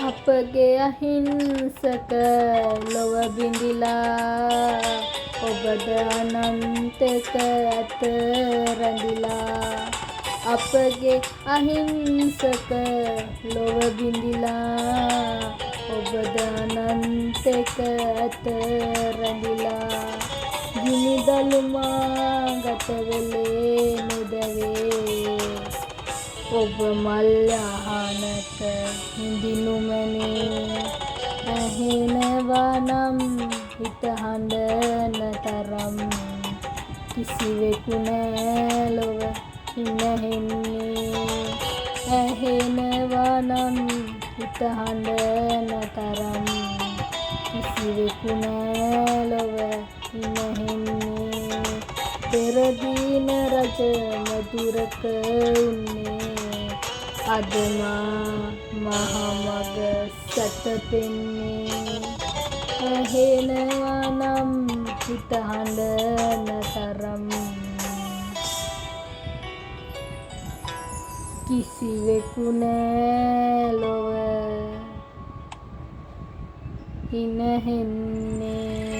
අපගේ අහිංසක ලොව බිඳිලා ඔබද අනන්තක ඇත රැඳිලා අපගේ අහිංසක ලොව බිඳිලා ඔබද අනන්තක ඇත රැඳිලා ගිනිදළුමා ගතවෙලේ නුදවේ ඔබ මල් යහනක හිඳිනු මැනේ ඇහෙනවා නම් හිත හඬන තරම් කිසිවෙකු නෑ ලොව හිනහෙන්නේ ඇහෙනවා නම් හිත හඬන තරම් කිසිවෙකු නෑ ලොව හිනහෙන්නේ පෙරදීන රජ මధుරක උන්නේ අදමා මහමග සැතපෙන්නේ ඇහෙනවා නම් හිත හඬන තරම් කිසිවෙකු නෑ ලොව හිනහෙන්නේ